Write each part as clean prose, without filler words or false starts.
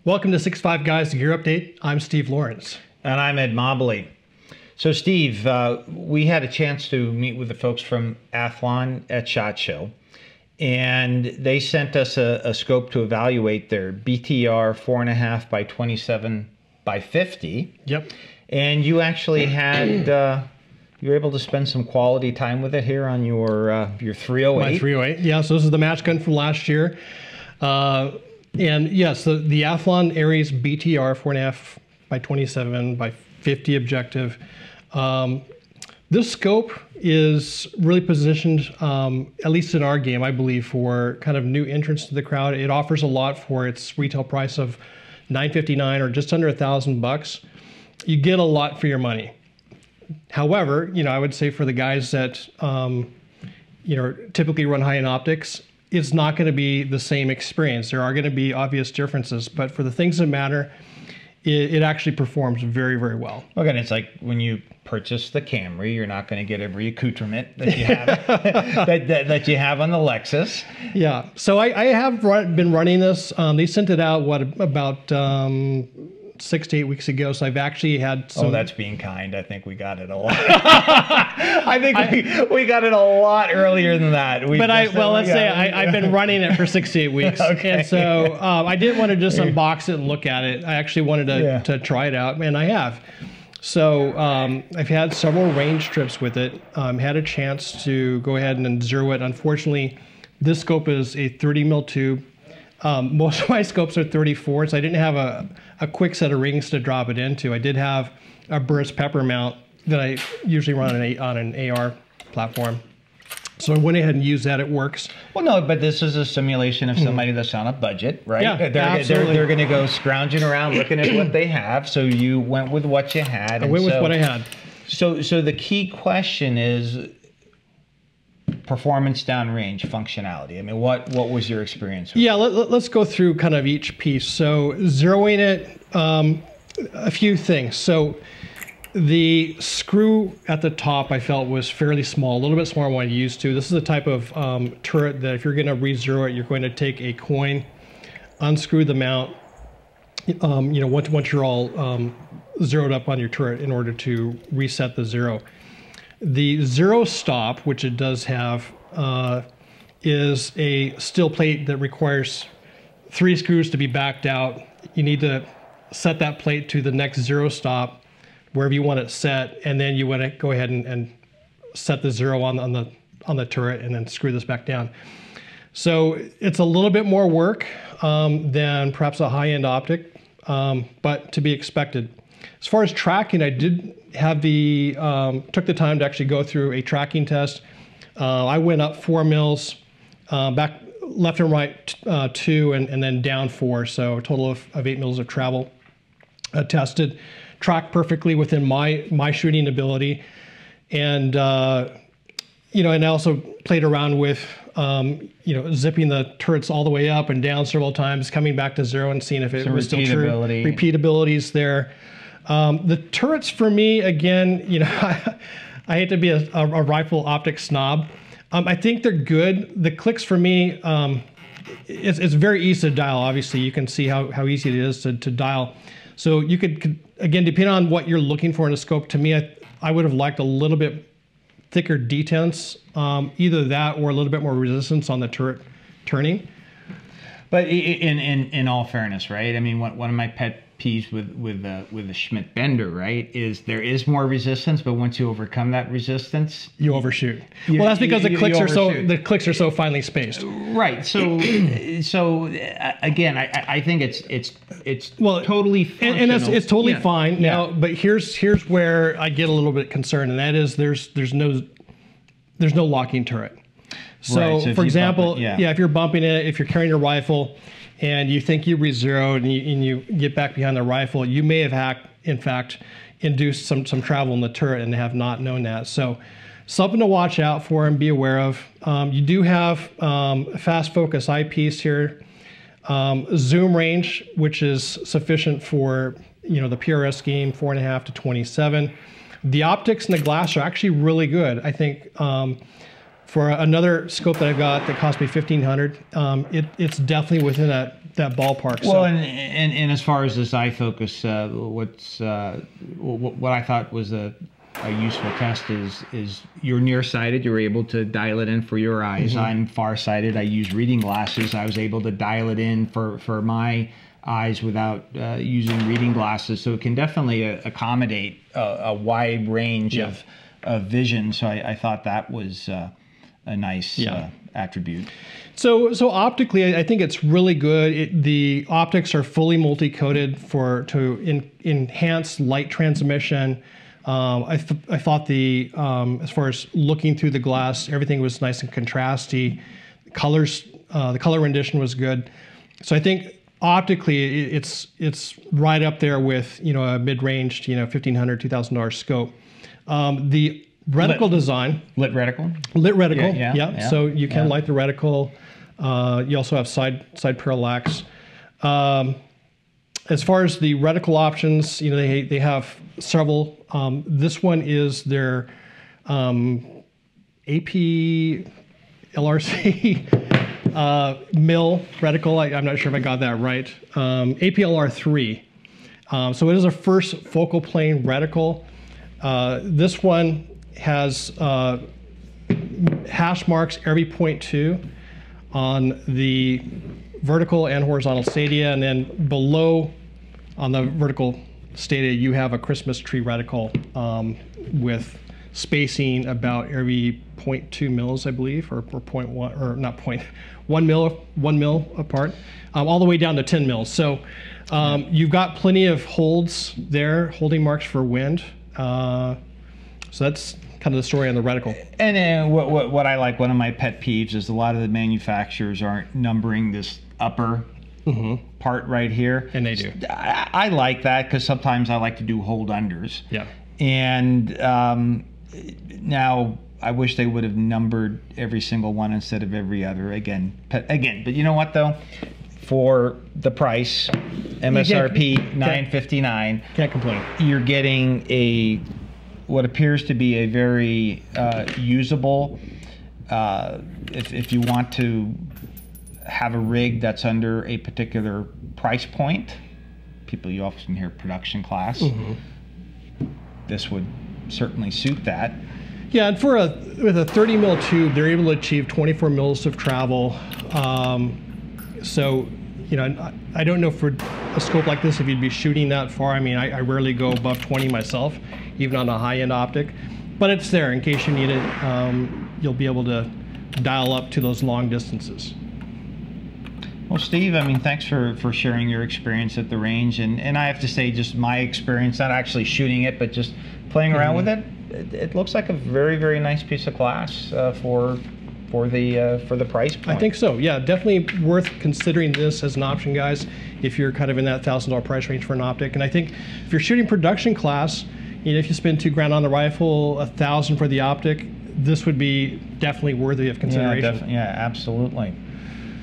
Welcome to 6'5 Guys Gear Update. I'm Steve Lawrence. And I'm Ed Mobley. So Steve, we had a chance to meet with the folks from Athlon at SHOT Show, and they sent us a scope to evaluate their BTR 4.5 by 27 by 50. Yep. And you actually had, you were able to spend some quality time with it here on your 308. My 308, yeah. So this is the match gun from last year. And yes, the Athlon Aries BTR 4.5 by 27 by 50 objective. This scope is really positioned, at least in our game, I believe, for kind of new entrants to the crowd. It offers a lot for its retail price of $959 or just under $1,000. You get a lot for your money. However, I would say for the guys that typically run high-end optics, it's not going to be the same experience. There are going to be obvious differences, but for the things that matter, it actually performs very, very well. Okay, and it's like when you purchase the Camry, you're not going to get every accoutrement that you have that you have on the Lexus. Yeah, so I have been running this. They sent it out about 6 to 8 weeks ago, so I've actually had some... Oh, that's being kind. I think we got it a lot. I think we got it a lot earlier than that. Let's say I've been running it for 6 to 8 weeks, okay. And so I didn't want to just unbox it and look at it. I actually wanted to try it out, and I have. So I've had several range trips with it. Had a chance to go ahead and zero it. Unfortunately, this scope is a 30 mil tube. Most of my scopes are 34, so I didn't have a quick set of rings to drop it into. I did have a burst pepper mount that I usually run on an AR platform. So I went ahead and used that. It works. Well, no, but this is a simulation of somebody that's on a budget, right? Yeah, they're going to go scrounging around looking at what they have. So you went with what you had. I went with what I had. So the key question is performance downrange functionality. I mean, what was your experience with let's go through kind of each piece. So zeroing it, a few things. So the screw at the top I felt was fairly small, a little bit smaller than what I'm used to. This is the type of turret that if you're going to re-zero it, you're going to take a coin, unscrew the mount, once you're all zeroed up on your turret in order to reset the zero. The zero stop, which it does have, is a steel plate that requires 3 screws to be backed out. You need to set that plate to the next zero stop, wherever you want it set, and then you want to go ahead and set the zero on the turret, and then screw this back down. So it's a little bit more work than perhaps a high-end optic, but to be expected. As far as tracking, I did have took the time to actually go through a tracking test. I went up 4 mils, back left and right 2, and then down 4, so a total of 8 mils of travel tested. Tracked perfectly within my shooting ability, and and I also played around with zipping the turrets all the way up and down several times, coming back to zero and seeing if it was still true. Repeatability's there. The turrets for me, again, I hate to be a rifle optic snob. I think they're good. The clicks for me, it's very easy to dial. Obviously, you can see how easy it is to dial. So you could, again, depending on what you're looking for in a scope, to me, I would have liked a little bit thicker detents, either that or a little bit more resistance on the turret turning. But in all fairness, right? I mean, one of my pet peeves with the Schmidt Bender, right, is there is more resistance, but once you overcome that resistance, you overshoot. Well, that's because the clicks are so finely spaced. Right. So again, I think it's totally functional. And it's totally fine now. But here's where I get a little bit concerned, and that is there's no locking turret. So, for example, if you're bumping it, if you're carrying a rifle, and you think you re-zeroed and you get back behind the rifle, you may have in fact induced some travel in the turret and have not known that. So something to watch out for and be aware of. You do have fast focus eyepiece here, zoom range, which is sufficient for the PRS scheme, 4.5 to 27. The optics and the glass are actually really good. I think For another scope that I've got that cost me $1,500, it's definitely within that ballpark. Well, and as far as this eye focus, what I thought was a useful test is you're nearsighted. You're able to dial it in for your eyes. Mm-hmm. I'm farsighted. I use reading glasses. I was able to dial it in for my eyes without using reading glasses. So it can definitely accommodate a wide range of vision. So I thought that was a nice attribute. So optically, I think it's really good. The optics are fully multi-coated to enhance light transmission. I thought as far as looking through the glass, everything was nice and contrasty. Colors, the color rendition was good. So I think optically, it's right up there with a mid-range, $1,500, $2,000 scope. The reticle design. Lit reticle? Lit reticle, yeah. So you can light the reticle. You also have side parallax. As far as the reticle options, they have several. This one is their AP LRC mill reticle. I'm not sure if I got that right. APLR3. So it is a first focal plane reticle. This one has hash marks every 0.2 on the vertical and horizontal stadia, and then below on the vertical stadia you have a Christmas tree reticle with spacing about every 0.2 mils, I believe, or 0.1, or not 1 mil apart, all the way down to 10 mils. So you've got plenty of holds there, holding marks for wind. So that's kind of the story on the reticle. And what I like, one of my pet peeves is a lot of the manufacturers aren't numbering this upper part right here. And they do. I like that because sometimes I like to do hold unders. Yeah. And now I wish they would have numbered every single one instead of every other. Again, but you know what though? For the price, MSRP $959. Can't complain. You're getting what appears to be a very usable, if you want to have a rig that's under a particular price point, you often hear production class, this would certainly suit that. Yeah, and with a 30 mil tube, they're able to achieve 24 mils of travel. So, I don't know for a scope like this if you'd be shooting that far. I mean, I rarely go above 20 myself, even on a high-end optic, but it's there in case you need it. You'll be able to dial up to those long distances. Well, Steve, I mean, thanks for sharing your experience at the range, and I have to say, just my experience, not actually shooting it, but just playing around with it. It looks like a very, very nice piece of glass for the price point. I think so. Yeah, definitely worth considering this as an option, guys, if you're kind of in that $1,000 price range for an optic. And I think if you're shooting production class, if you spend $2,000 on the rifle, $1,000 for the optic, this would be definitely worthy of consideration. Yeah, absolutely.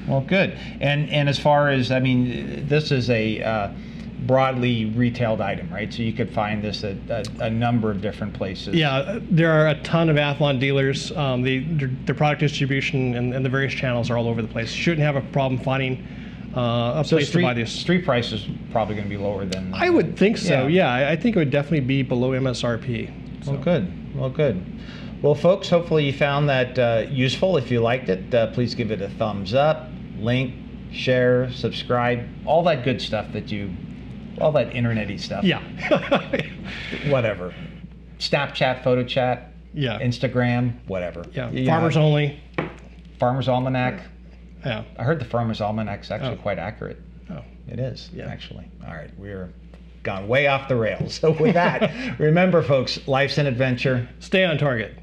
Well, good. And as far as, I mean, this is a broadly retailed item, right? So you could find this at a number of different places. Yeah, there are a ton of Athlon dealers. Their product distribution and the various channels are all over the place. You shouldn't have a problem finding a place to buy these. Street price is probably going to be lower than... I would think so, yeah. I think it would definitely be below MSRP. So. Well, good. Well, good. Well, folks, hopefully you found that useful. If you liked it, please give it a thumbs up, link, share, subscribe, all that good stuff all that internet-y stuff. Yeah. Whatever. Snapchat, photo chat, Instagram, whatever. Yeah. Farmers Only. Farmer's Almanac. Yeah. I heard the Farmer's Almanac's actually quite accurate. Oh. It is, actually. All right, we're gone way off the rails. So with that, remember, folks, life's an adventure. Stay on target.